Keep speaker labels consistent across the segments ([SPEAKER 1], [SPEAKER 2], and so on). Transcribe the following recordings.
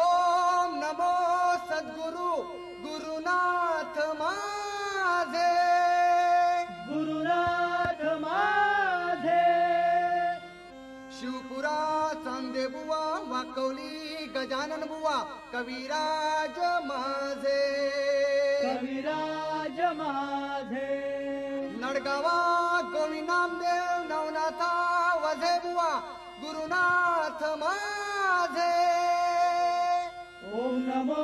[SPEAKER 1] ओम नमो सद्गुरु गुरुनाथ माझे.
[SPEAKER 2] गुरुनाथ माझे.
[SPEAKER 1] शिवपुरा चांदे बुवा वाकवली गजानन बुवा कविराज माझे.
[SPEAKER 2] कविराज माझे.
[SPEAKER 1] नडगावा गोवी नामदेव नवनाथा वझे बुवा गुरुनाथ माझे.
[SPEAKER 2] ओम नमो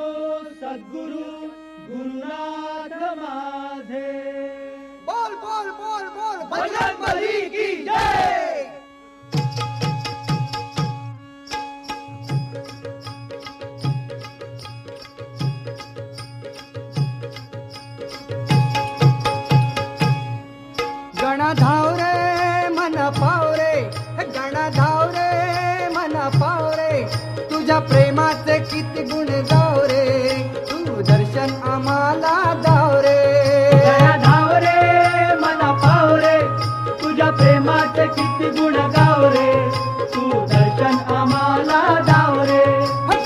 [SPEAKER 2] सद्गुरु गुरुनाथ माझे.
[SPEAKER 1] बोल बोल बोल बोल
[SPEAKER 2] बजरंग बली की जय.
[SPEAKER 1] गणा धाव रे मन पाव रे, गणा धाव रे मन पाव रे, तुझ्या प्रेमाचे किती गुण गाव रे, तू दर्शन आम्हाला दाव रे.
[SPEAKER 2] गणा धाव रे मन पाव रे, तुझ्या प्रेमाचे किती गुण गाव रे, तू दर्शन आम्हाला दाव रे.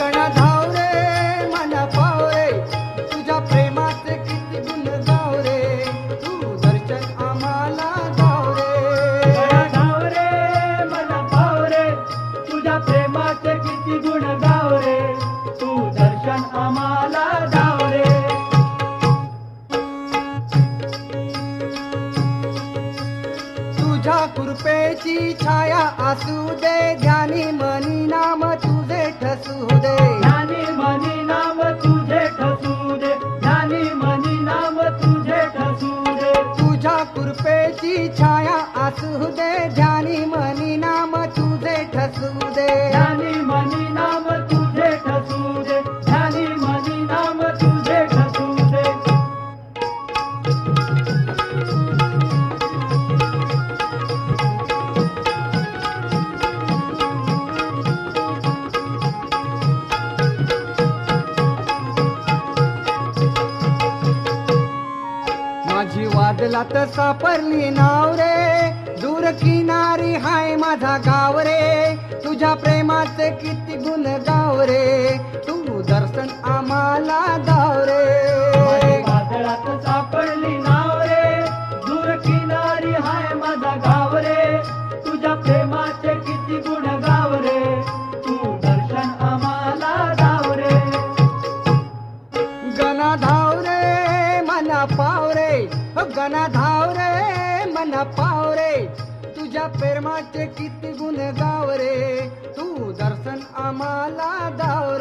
[SPEAKER 1] गणा धाव रे मन पाव रे, तुझ्या प्रेमाचे किती गुण गाव रे, तू दर्शन आम्हाला दाव रे.
[SPEAKER 2] गणा धाव रे मन पाव रे, तुझ्या प्रेमाचे किती गुण गाव रे, तू दर्शन आम्हाला दाव रे.
[SPEAKER 1] तुझ्या कृपेची छाया असू दे, ध्यानी मनी नाम तुझे ठसू दे.
[SPEAKER 2] ध्यानी मनी नाम तुझे ठसू दे, ध्यानी मनी नाम तुझे ठसू दे.
[SPEAKER 1] तुझ्या कृपेची छाया असू दे, ध्यानी मनी नाम तुझे ठसू दे.
[SPEAKER 2] ध्यानी मनी नाम तुझे ठसू दे, ध्यानी मनी नाम तुझे ठसू दे.
[SPEAKER 1] माझी वादलात सापडली नाव रे, दूर किनारी हाय माझा गाव रे, तुझ्या प्रेमाचे किती गुण गाव रे, तू दर्शन आम्हाला दाव रे.
[SPEAKER 2] वादळात सापडली नाव रे, दूर किनारी हाय माझा गाव रे, तुझ्या प्रेमाचे किती गुण गाव रे, तू दर्शन आम्हाला दाव रे.
[SPEAKER 1] गणा धाव रे मना पाव रे, गणा धाव रे मना पाव रे, तुझ्या प्रेमाचे किती गुण गाव रे, तू दर्शन आम्हाला दाव